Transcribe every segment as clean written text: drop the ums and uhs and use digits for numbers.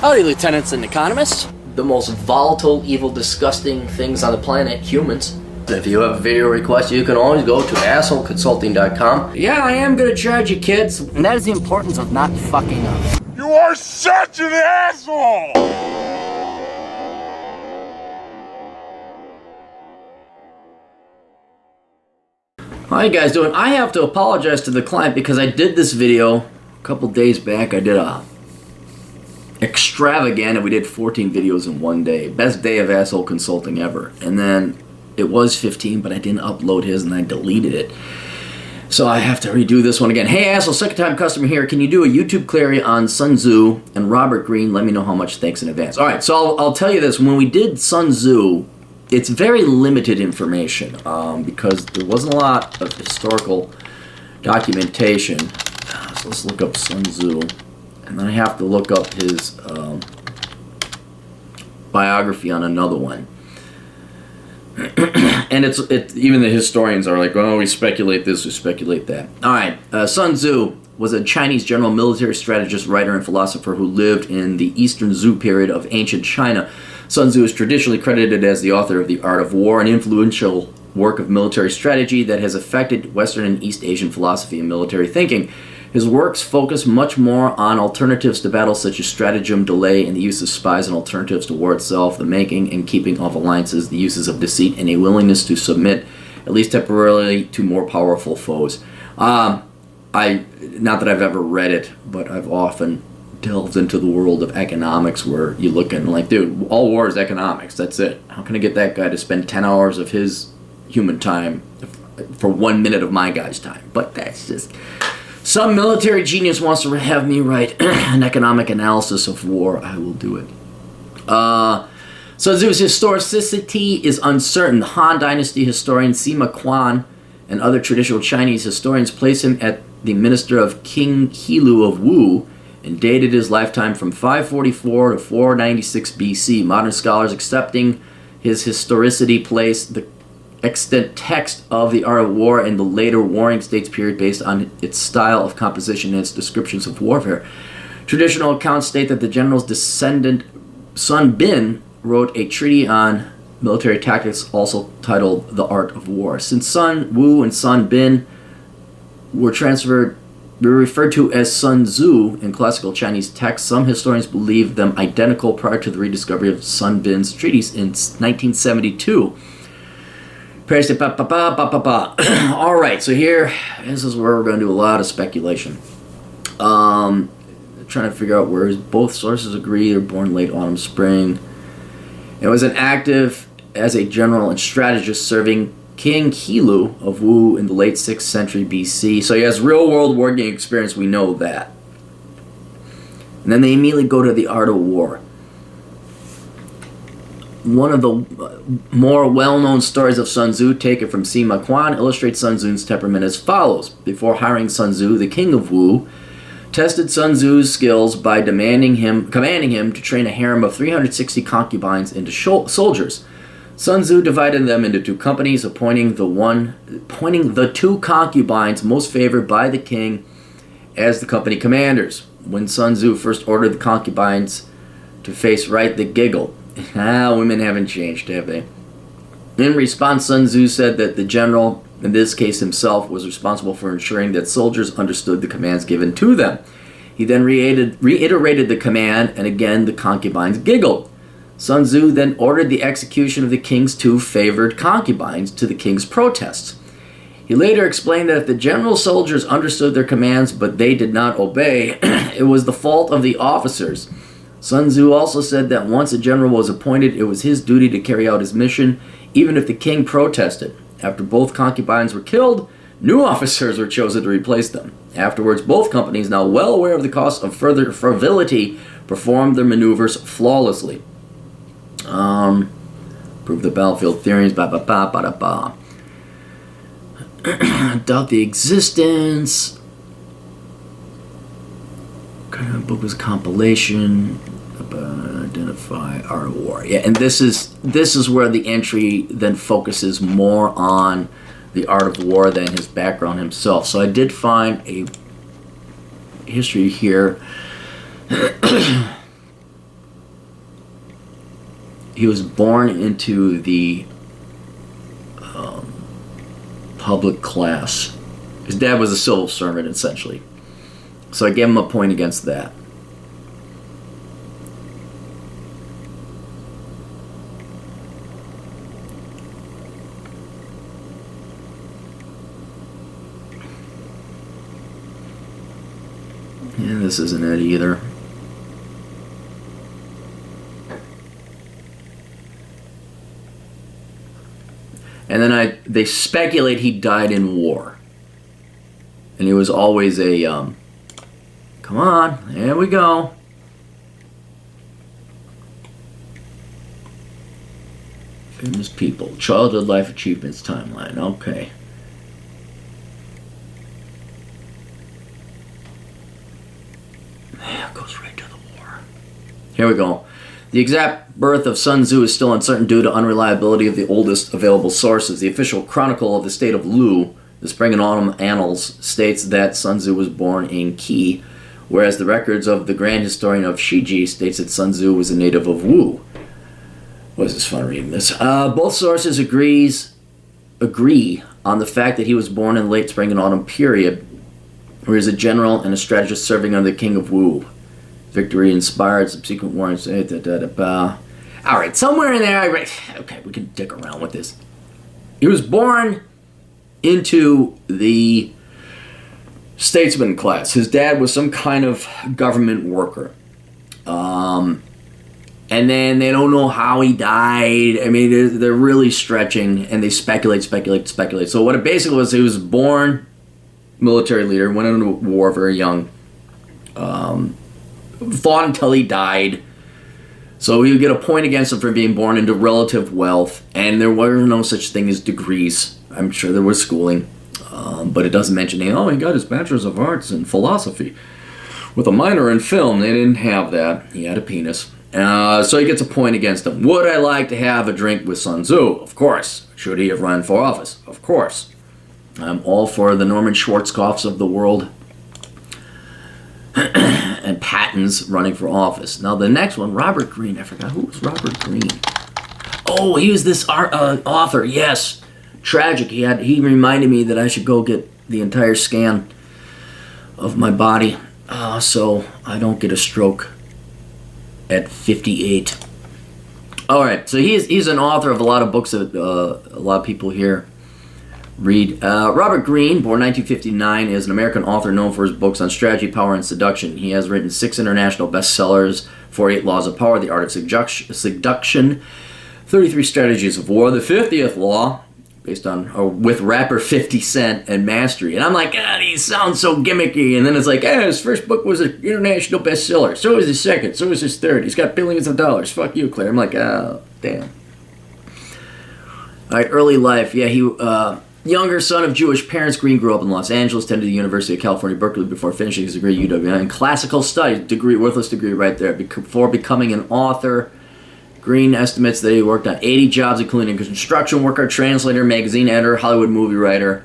Howdy, lieutenants and economists. The most volatile, evil, disgusting things on the planet, humans. If you have a video request, you can always go to assholeconsulting.com. Yeah, I am gonna charge you, kids. And that is the importance of not fucking up. You are such an asshole! How you guys doing? I have to apologize to the client because I did this video a couple days back. I did a extravagant, and we did 14 videos in one day. Best day of asshole consulting ever. And then it was 15, but I didn't upload his and I deleted it. So I have to redo this one again. Hey asshole, second time customer here. Can you do a YouTube Clarey on Sun Tzu and Robert Greene? Let me know how much. Thanks in advance. Alright, so I'll tell you this. When we did Sun Tzu, it's very limited information because there wasn't a lot of historical documentation. So let's look up Sun Tzu. And then I have to look up his biography on another one. And even the historians are like, oh, we speculate this, we speculate that. Alright, Sun Tzu was a Chinese general, military strategist, writer, and philosopher who lived in the Eastern Zhou period of ancient China. Sun Tzu is traditionally credited as the author of The Art of War, an influential work of military strategy that has affected Western and East Asian philosophy and military thinking. His works focus much more on alternatives to battle, such as stratagem, delay, and the use of spies, and alternatives to war itself, the making and keeping of alliances, the uses of deceit, and a willingness to submit, at least temporarily, to more powerful foes. Not that I've ever read it, but I've often delved into the world of economics where you look and like, dude, all war is economics. That's it. How can I get that guy to spend 10 hours of his human time for 1 minute of my guy's time? But that's just... Some military genius wants to have me write an economic analysis of war. I will do it. Sun Tzu's historicity is uncertain. The Han Dynasty historian Sima Quan and other traditional Chinese historians place him at the minister of King Hilu of Wu and dated his lifetime from 544 to 496 BC. Modern scholars accepting his historicity place the extant text of The Art of War in the later Warring States period based on its style of composition and its descriptions of warfare. Traditional accounts state that the general's descendant Sun Bin wrote a treatise on military tactics also titled The Art of War. Since Sun Wu and Sun Bin were referred to as Sun Tzu in classical Chinese texts, some historians believe them identical prior to the rediscovery of Sun Bin's treatise in 1972. Alright, so this is where we're going to do a lot of speculation. Trying to figure out where both sources agree they're born late autumn, spring. It was an active as a general and strategist serving King Hilu of Wu in the late 6th century BC. So he has real world working experience, we know that. And then they immediately go to The Art of War. One of the more well-known stories of Sun Tzu, taken from Sima Quan, illustrates Sun Tzu's temperament as follows. Before hiring Sun Tzu, the king of Wu tested Sun Tzu's skills by commanding him to train a harem of 360 concubines into soldiers. Sun Tzu divided them into two companies, appointing the two concubines most favored by the king as the company commanders. When Sun Tzu first ordered the concubines to face right, they giggled. Women haven't changed, have they? In response, Sun Tzu said that the general, in this case himself, was responsible for ensuring that soldiers understood the commands given to them. He then reiterated the command, and again the concubines giggled. Sun Tzu then ordered the execution of the king's two favored concubines to the king's protests. He later explained that if the general soldiers understood their commands but they did not obey, it was the fault of the officers. Sun Tzu also said that once a general was appointed, it was his duty to carry out his mission, even if the king protested. After both concubines were killed, new officers were chosen to replace them. Afterwards, both companies, now well aware of the cost of further frivolity, performed their maneuvers flawlessly. Prove the battlefield theories, Doubt the existence. Kind of book was a compilation. Identify Art of War. Yeah, and this is where the entry then focuses more on the Art of War than his background himself. So I did find a history here he was born into the public class. His dad was a civil servant, essentially. So I gave him a point against that. Yeah, this isn't it either. And then they speculate he died in war. And he was always a, come on, there we go. Famous people, childhood life achievements timeline, okay. Yeah, it goes right to the war. Here we go. The exact birth of Sun Tzu is still uncertain due to unreliability of the oldest available sources. The official chronicle of the state of Lu, the Spring and Autumn Annals, states that Sun Tzu was born in Qi, whereas the records of the Grand Historian of Shiji states that Sun Tzu was a native of Wu. Was this fun reading this? Both sources agree on the fact that he was born in the late Spring and Autumn period, where he was a general and a strategist serving under the King of Wu. Victory inspired subsequent wars. Alright, somewhere in there I read... Okay, we can dick around with this. He was born into the statesman class. His dad was some kind of government worker. And then they don't know how he died. I mean, they're really stretching, and they speculate. So what it basically was, he was born military leader, went into war very young. Fought until he died. So he would get a point against him for being born into relative wealth, and there were no such thing as degrees. I'm sure there was schooling, but it doesn't mention, oh, he got his bachelor's of arts in philosophy with a minor in film. They didn't have that. He had a penis. So he gets a point against him. Would I like to have a drink with Sun Tzu? Of course. Should he have run for office? Of course. I'm all for the Norman Schwarzkopfs of the world and Pattons running for office. Now the next one, Robert Greene. I forgot, who was Robert Greene? Oh, he was this author. Yes, tragic. He reminded me that I should go get the entire scan of my body, so I don't get a stroke at 58. All right, so he's an author of a lot of books that a lot of people here read. Robert Greene, born 1959, is an American author known for his books on strategy, power, and seduction. He has written 6 international bestsellers: 48 Laws of Power, The Art of Seduction, 33 Strategies of War, The 50th Law, based on with rapper 50 Cent, and Mastery. And I'm like, he sounds so gimmicky. And then it's like, his first book was an international bestseller. So was his second. So was his third. He's got billions of dollars. Fuck you, Claire. I'm like, damn. All right, early life. Yeah, he younger son of Jewish parents. Greene grew up in Los Angeles, attended the University of California, Berkeley before finishing his degree at UW in classical studies. Worthless degree right there. Before becoming an author, Greene estimates that he worked on 80 jobs, including construction worker, translator, magazine editor, Hollywood movie writer.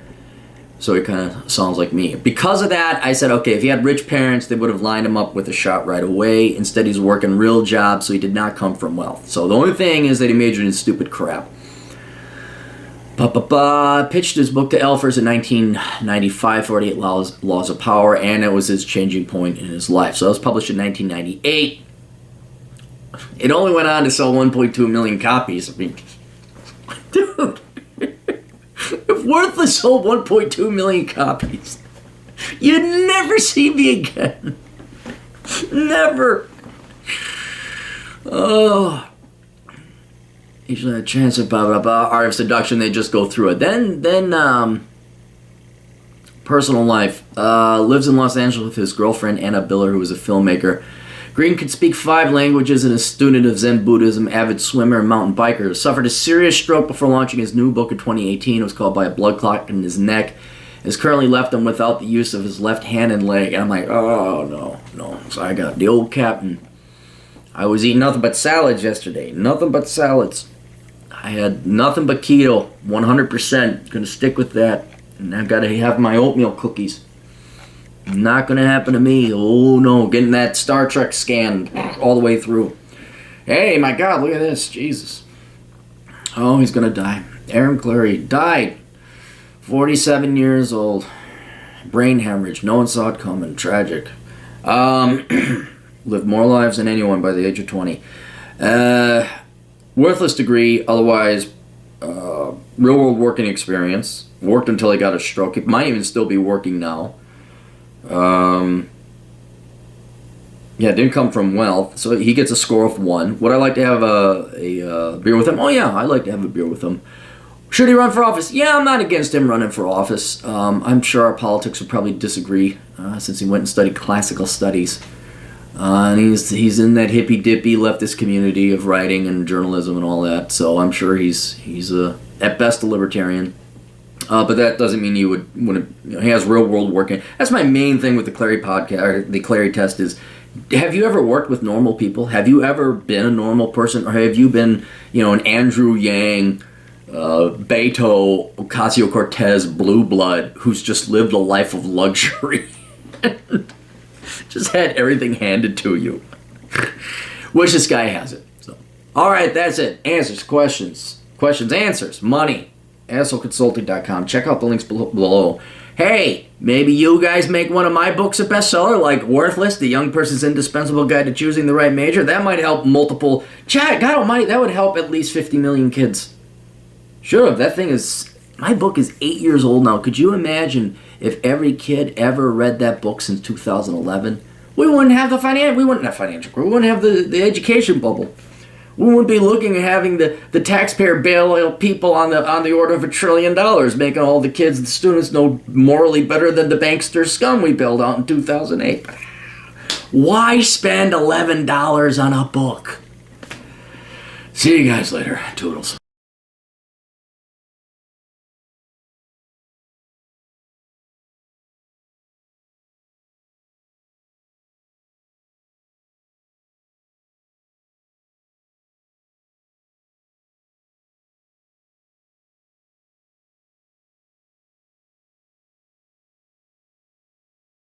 So he kind of sounds like me. Because of that, I said, okay, if he had rich parents, they would have lined him up with a shot right away. Instead, he's working real jobs, so he did not come from wealth. So the only thing is that he majored in stupid crap. Pitched his book to Elfers in 1995, 48 Laws of Power, and it was his changing point in his life. So it was published in 1998. It only went on to sell 1.2 million copies. I mean, dude, if Worthless sold 1.2 million copies, you'd never see me again. Never. Oh. Usually a chance of Art of Seduction, they just go through it. Then personal life. Lives in Los Angeles with his girlfriend, Anna Biller, who was a filmmaker. Greene could speak 5 languages and is a student of Zen Buddhism, avid swimmer, and mountain biker. Suffered a serious stroke before launching his new book in 2018. It was called By a Blood Clot in His Neck. Has currently left him without the use of his left hand and leg. And I'm like, oh, no. So I got the old captain. I was eating nothing but salads yesterday. Nothing but salads. I had nothing but keto, 100%. Gonna stick with that. And I've got to have my oatmeal cookies. Not gonna happen to me. Oh no, getting that Star Trek scan all the way through. Hey, my God, look at this. Jesus. Oh, he's gonna die. Aaron Clarey died. 47 years old. Brain hemorrhage. No one saw it coming. Tragic. Lived more lives than anyone by the age of 20. Worthless degree, otherwise real-world working experience. Worked until he got a stroke. He might even still be working now. Yeah, didn't come from wealth, so he gets a score of 1. Would I like to have a beer with him? Oh yeah, I'd like to have a beer with him. Should he run for office? Yeah, I'm not against him running for office. I'm sure our politics would probably disagree, since he went and studied classical studies. And he's in that hippy-dippy leftist community of writing and journalism and all that, so I'm sure he's at best a libertarian. But that doesn't mean he wouldn't. He has real world working. That's my main thing with the Clarey podcast, or the Clarey test is. Have you ever worked with normal people? Have you ever been a normal person, or have you been, an Andrew Yang, Beto Ocasio-Cortez blue blood who's just lived a life of luxury, just had everything handed to you? Which this guy has it. So, all right, that's it. Answers, questions, answers, money. AssholeConsulting.com. Check out the links below. Hey, maybe you guys make one of my books a bestseller, like Worthless, the young person's indispensable guide to choosing the right major. That might help multiple. God almighty, that would help at least 50 million kids. Sure, that thing is. My book is 8 years old now. Could you imagine if every kid ever read that book since 2011? We wouldn't have we wouldn't have financial growth. We wouldn't have the education bubble. We wouldn't be looking at having the taxpayer bail people on the order of $1 trillion, making all the kids and students no morally better than the bankster scum we bailed out in 2008. Why spend $11 on a book? See you guys later. Toodles.